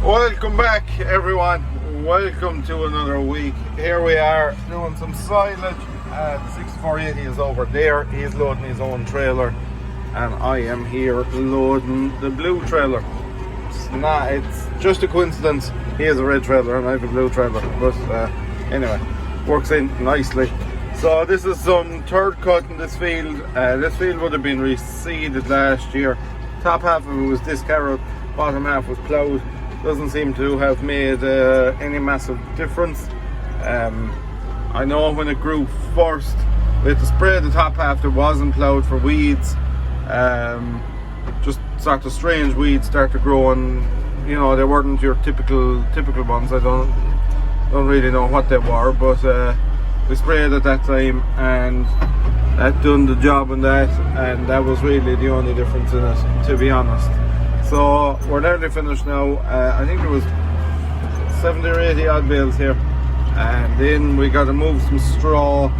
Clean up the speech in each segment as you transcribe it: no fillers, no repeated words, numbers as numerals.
Welcome back, everyone. Welcome to another week. Here we are doing some silage. The 6480 is over there. He's loading his own trailer, and I am here loading the blue trailer. It's just a coincidence. He has a red trailer and I have a blue trailer, but anyway, works in nicely. So this is some third cut in this field. This field would have been reseeded last year. Top half of it was discarrowed, bottom half was ploughed. Doesn't seem to have made any massive difference. I know when it grew first, we had to spray the top half that wasn't ploughed for weeds. Just sort of strange weeds start to grow, and you know, they weren't your typical ones. I don't really know what they were, but we sprayed at that time and that done the job on that, and that was really the only difference in it, to be honest. So we're nearly finished now. I think there was 70 or 80 odd bales here, and then we got to move some straw,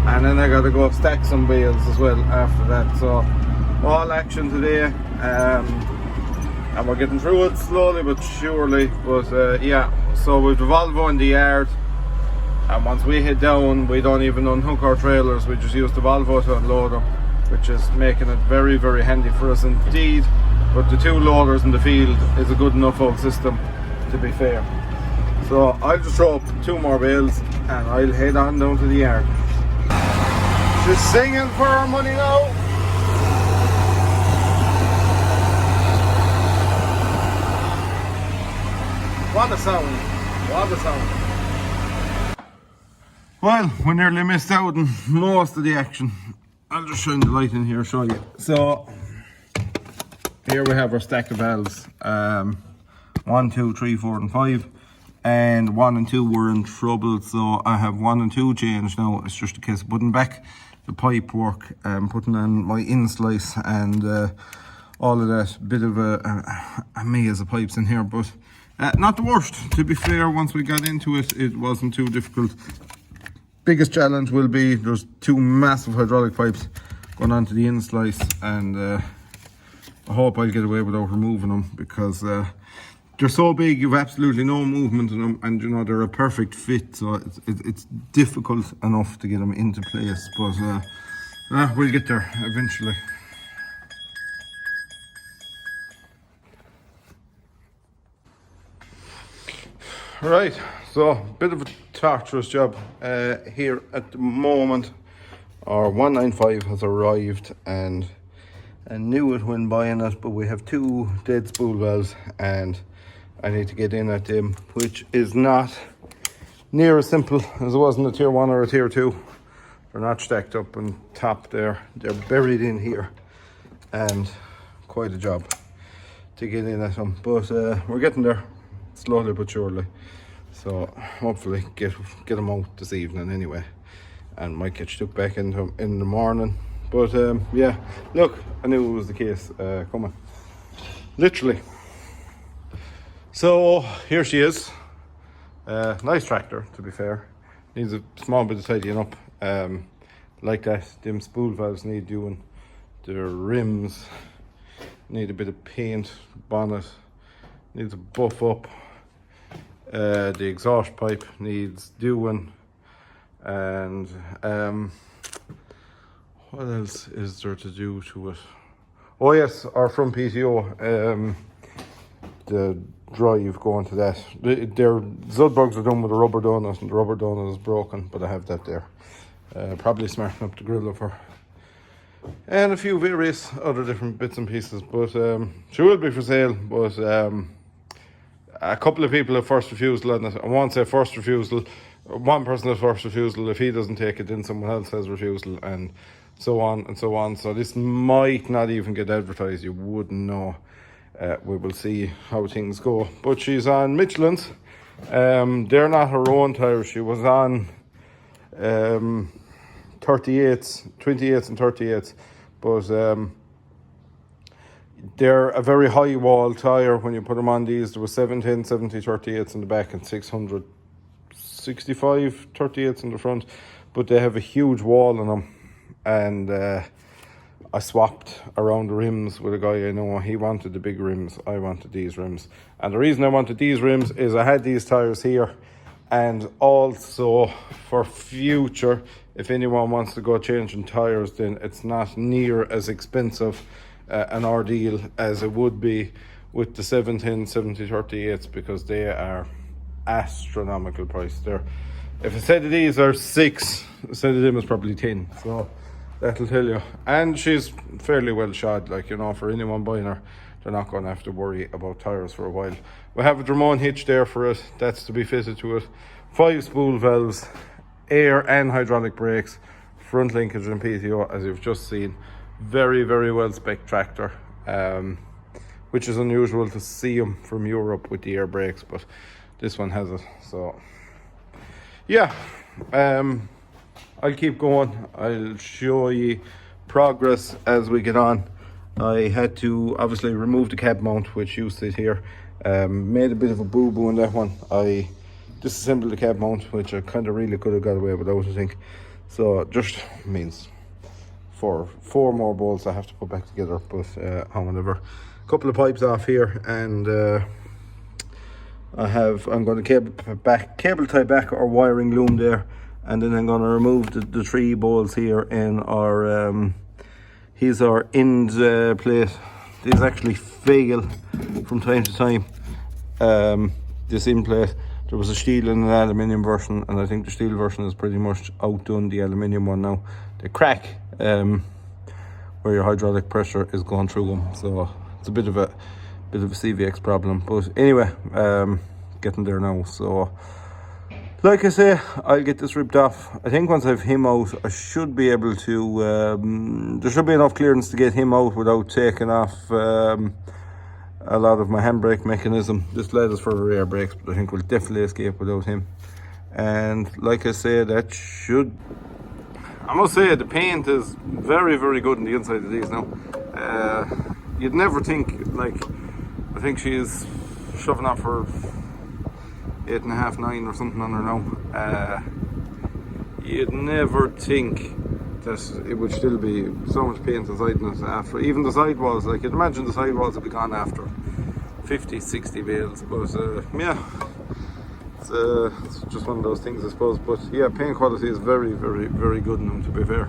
and then I got to go stack some bales as well after that. So all action today, and we're getting through it slowly but surely. But yeah, so we've the Volvo in the yard, and once we head down, we don't even unhook our trailers. We just use the Volvo to unload them, which is making it very, very handy for us indeed. But the two loaders in the field is a good enough old system, to be fair. So I'll just throw up 2 more bales and I'll head on down to the yard. She's singing for her money now. What a sound, what a sound. Well, we nearly missed out on most of the action. I'll just shine the light in here, show you. So here we have our stack of valves. 1, 2, 3, 4 and 5, and 1 and 2 were in trouble, so I have 1 and 2 changed now. It's just a case of putting back the pipe work, putting in my in slice and all of that. Bit of a maze of pipes in here, but not the worst, to be fair. Once we got into it, it wasn't too difficult. Biggest challenge will be there's 2 massive hydraulic pipes going onto the in slice, and I hope I'll get away without removing them, because they're so big you've absolutely no movement in them, and you know, they're a perfect fit, so it's difficult enough to get them into place, but we'll get there eventually. Right, so a bit of a torturous job here at the moment. Our 195 has arrived, and I knew it when buying it, but we have 2 dead spool valves and I need to get in at them, which is not near as simple as it was in a tier 1 or a tier 2. They're not stacked up on top there, they're buried in here, and quite a job to get in at them, but we're getting there slowly but surely. So hopefully get them out this evening anyway, and might get stuck back into them in the morning. But yeah, look, I knew it was the case coming, literally. So here she is. Nice tractor, to be fair. Needs a small bit of tidying up. Like that, them spool valves need doing. The rims need a bit of paint. Bonnet needs a buff up. The exhaust pipe needs doing. And what else is there to do to it? Oh yes, our front PTO, the drive going to that. Their Zudbugs are done with a rubber donut, and the rubber donut is broken, but I have that there. Probably smarten up the grill of her. And a few various other different bits and pieces, but she will be for sale, but a couple of people have first refusal on it. I won't say first refusal. One person has first refusal. If he doesn't take it, then someone else has refusal, and so on and so on. So this might not even get advertised, you wouldn't know. We will see how things go. But she's on Michelin's. They're not her own tires. She was on 38s, 28s and 38s, but they're a very high wall tire. When you put them on these, there was 710, 70 38s in the back and 665 38s in the front, but they have a huge wall on them, and I swapped around the rims with a guy I know. He wanted the big rims, I wanted these rims. And the reason I wanted these rims is I had these tyres here, and also for future, if anyone wants to go changing tyres, then it's not near as expensive an ordeal as it would be with the 710 7038s, because they are astronomical price. If a set of these are 6, a set of them is probably 10, so that'll tell you. And she's fairly well shod, like, you know, for anyone buying her, they're not going to have to worry about tyres for a while. We have a Dramone hitch there for it, that's to be fitted to it. 5 spool valves, air and hydraulic brakes, front linkage and PTO, as you've just seen. Very, very well spec tractor, which is unusual to see them from Europe with the air brakes, but this one has it. So yeah, I'll keep going. I'll show you progress as we get on. I had to obviously remove the cab mount, which used to sit here. Made a bit of a boo-boo on that one. I disassembled the cab mount, which I kind of really could have got away without, I think. So it just means four more bolts I have to put back together, but however, a couple of pipes off here, and I'm going to cable tie back our wiring loom there, and then I'm going to remove the 3 bolts here in our here's our end plate. These actually fail from time to time. This end plate, there was a steel and an aluminium version, and I think the steel version has pretty much outdone the aluminium one now. They crack where your hydraulic pressure is going through them, so it's a bit of a CVX problem. But anyway, getting there now. So like I say, I'll get this ripped off. I think once I've him out, I should be able to there should be enough clearance to get him out without taking off a lot of my handbrake mechanism. This led us for the rear brakes, but I think we'll definitely escape without him. And like I say, that should, I must say, the paint is very, very good on the inside of these now. You'd never think, like, I think she's shoving off her 8.5, 9 or something on her now. You'd never think that it would still be so much paint inside it after, even the sidewalls. Like, you'd imagine the sidewalls would be gone after 50, 60 bales, but yeah, it's just one of those things, I suppose. But yeah, paint quality is very, very, very good in them, to be fair.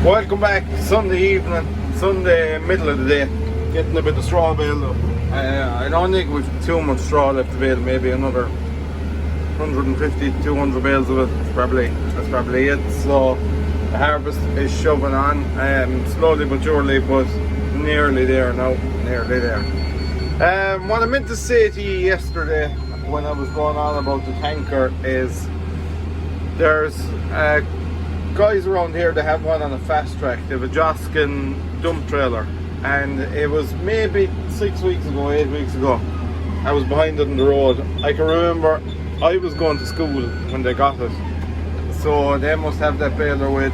Welcome back. Sunday evening, Sunday middle of the day, getting a bit of straw baled up. I don't think we've too much straw left to bale, maybe another 150, 200 bales of it. That's probably it. So the harvest is shoving on, slowly but surely, but nearly there now, nearly there. What I meant to say to you yesterday when I was going on about the tanker is there's guys around here that have one on a fast track. They have a Joskin dump trailer, and it was maybe 6 weeks ago, 8 weeks ago, I was behind it on the road. I can remember I was going to school when they got it, so they must have that baler with,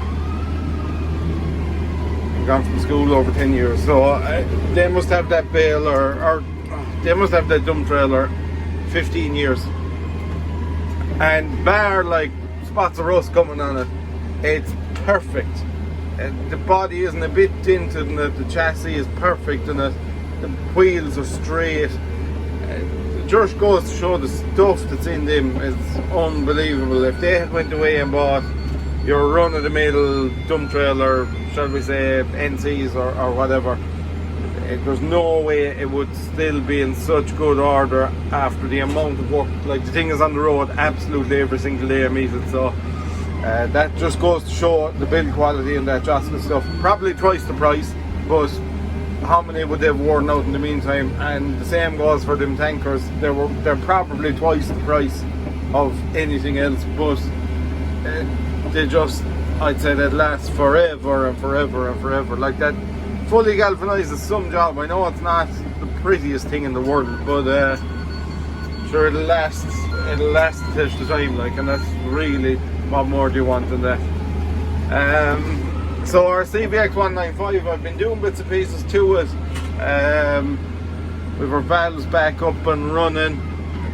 I've gone from school over 10 years, so they must have that baler, or they must have that dump trailer 15 years, and bar like spots of rust coming on it, it's perfect. The body isn't a bit tinted in it, the chassis is perfect in it, the wheels are straight. It just goes to show the stuff that's in them is unbelievable. If they had went away and bought your run-of-the-mill dump trailer, shall we say NCs or whatever, there's no way it would still be in such good order after the amount of work. Like, the thing is on the road absolutely every single day I meet it, so that just goes to show the build quality and that Joskin stuff. Probably twice the price, but how many would they have worn out in the meantime? And the same goes for them tankers. They're probably twice the price of anything else, but they just, I'd say, that lasts forever and forever and forever. Like, that fully galvanized is some job. I know it's not the prettiest thing in the world, but sure, it'll last the test of time, like, and that's really, what more do you want than that? So our CVX 195, I've been doing bits and pieces to it. With our valves back up and running,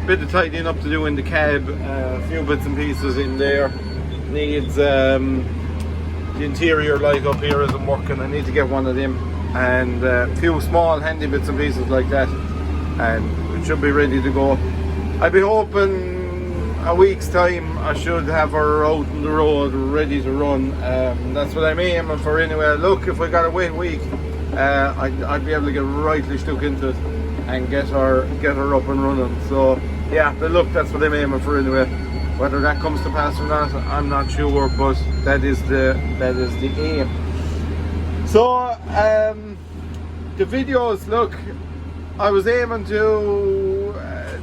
a bit of tidying up to do in the cab, a few bits and pieces in there. Needs the interior light up here isn't working. I need to get one of them, and a few small handy bits and pieces like that, and it should be ready to go. I'd be hoping a week's time I should have her out on the road ready to run. That's what I'm aiming for anyway. Look, if we got a wet week, I'd be able to get rightly stuck into it and get her up and running. So yeah, but look, that's what I'm aiming for anyway. Whether that comes to pass or not, I'm not sure, but that is the aim. So the videos, look, I was aiming to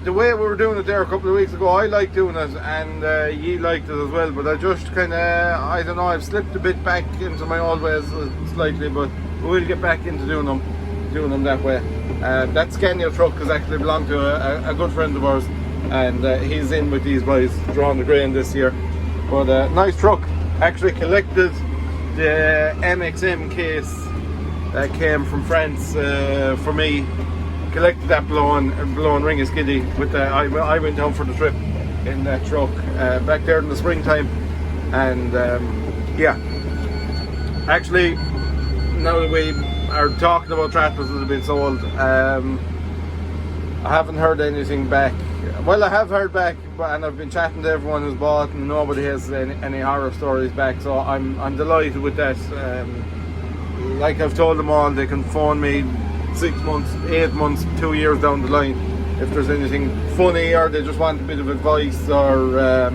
the way we were doing it there a couple of weeks ago. I like doing it, and ye liked it as well, but I just kind of, I don't know, I've slipped a bit back into my old ways slightly, but we'll get back into doing them that way. That Scania truck has actually belonged to a good friend of ours, and he's in with these boys drawing the grain this year. But nice truck. Actually collected the MXM case that came from France for me. Collected that blowing ring of skiddy with the, I went down for the trip in that truck back there in the springtime, and yeah, actually now that we are talking about tractors that have been sold, I haven't heard anything back. Well, I have heard back, and I've been chatting to everyone who's bought, and nobody has any horror stories back, so I'm delighted with that. Like I've told them all, they can phone me 6 months, 8 months, 2 years down the line if there's anything funny, or they just want a bit of advice, or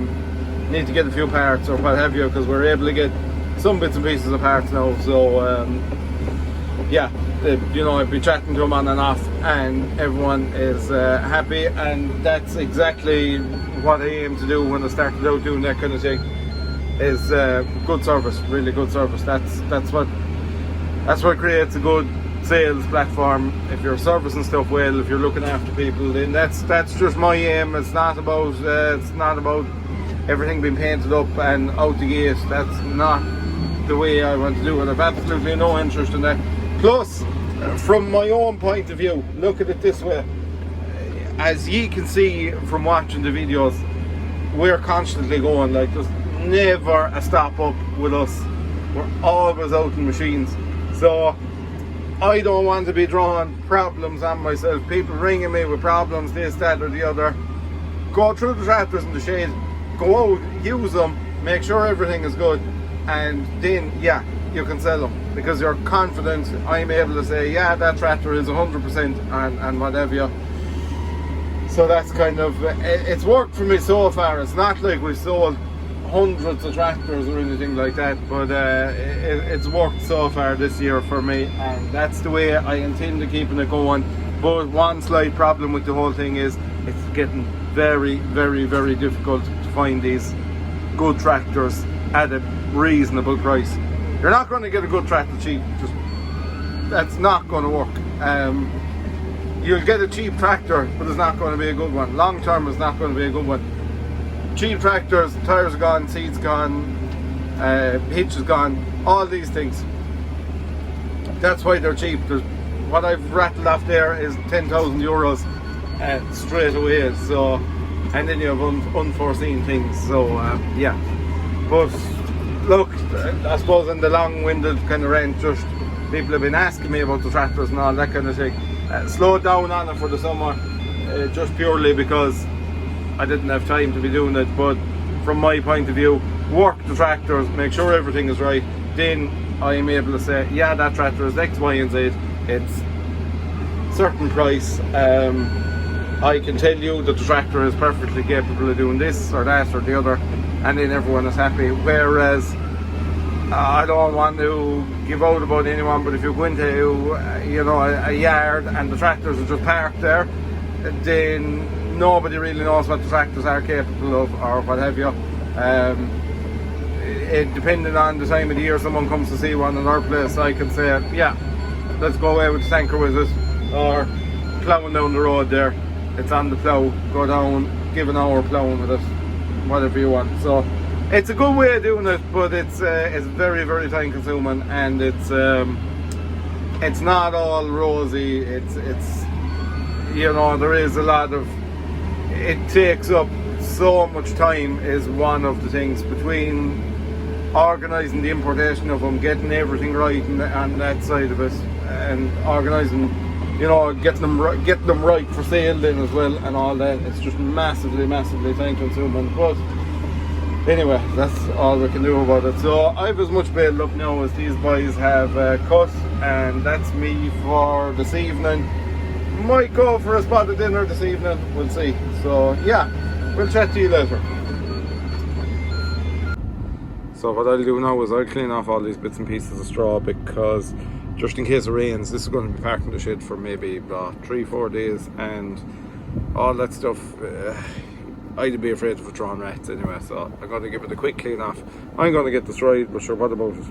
need to get a few parts or what have you, because we're able to get some bits and pieces of parts now. So yeah, you know, I've been chatting to them on and off, and everyone is happy, and that's exactly what I aim to do when I started out doing that kind of thing, is good service, really good service. That's what creates a good sales platform. If you're servicing stuff well, if you're looking after people, then that's just my aim. It's not about everything being painted up and out the gate. That's not the way I want to do it. I've absolutely no interest in that. Plus, from my own point of view, look at it this way. As ye can see from watching the videos, we're constantly going, like, there's never a stop up with us. We're always out in machines. So I don't want to be drawing problems on myself. People ringing me with problems, this, that or the other. Go through the tractors in the shade, go out, use them, make sure everything is good, and then yeah, you can sell them, because you're confident. I'm able to say, yeah, that tractor is 100% and whatever. So that's kind of, it's worked for me so far. It's not like we've sold hundreds of tractors or anything like that, but it's worked so far this year for me, and that's the way I intend to keeping it going. But one slight problem with the whole thing is it's getting very, very, very difficult to find these good tractors at a reasonable price. You're not going to get a good tractor cheap. Just, that's not going to work. You'll get a cheap tractor, but it's not going to be a good one. Long term, it's not going to be a good one. Cheap tractors, tires are gone, seats gone, hitch is gone, all these things. That's why they're cheap. What I've rattled off there is 10,000 euros straight away. So, and then you have unforeseen things. So yeah. But look, I suppose in the long-winded kind of rant, just people have been asking me about the tractors and all that kind of thing. Slowed down on it for the summer, just purely because I didn't have time to be doing it. But from my point of view, work the tractors, make sure everything is right, then I am able to say, yeah, that tractor is X, Y and Z, it's certain price. I can tell you that the tractor is perfectly capable of doing this or that or the other, and then everyone is happy. Whereas I don't want to give out about anyone, but if you go into you know, a yard and the tractors are just parked there, then nobody really knows what the tractors are capable of or what have you. Depending on the time of the year someone comes to see one in our place, I can say, yeah, let's go away with the tanker with it, or ploughing down the road there, it's on the plough, go down, give an hour ploughing with it, whatever you want. So it's a good way of doing it, but it's very, very time consuming, and it's not all rosy. It's you know, there is a lot of, it takes up so much time is one of the things, between organising the importation of them, getting everything right on that side of it, and organising, you know, getting them right for sale then as well, and all that. It's just massively time consuming. But anyway, that's all we can do about it. So I've as much baled up now as these boys have cut, and that's me for this evening. Might go for a spot of dinner this evening, we'll see. So yeah, we'll chat to you later. So what I'll do now is I'll clean off all these bits and pieces of straw, because just in case it rains, this is going to be parked in the shed for maybe 3-4 days, and all that stuff, I'd be afraid of throwing rats anyway, so I'm going to give it a quick clean off. I'm going to get destroyed, but sure, what about it?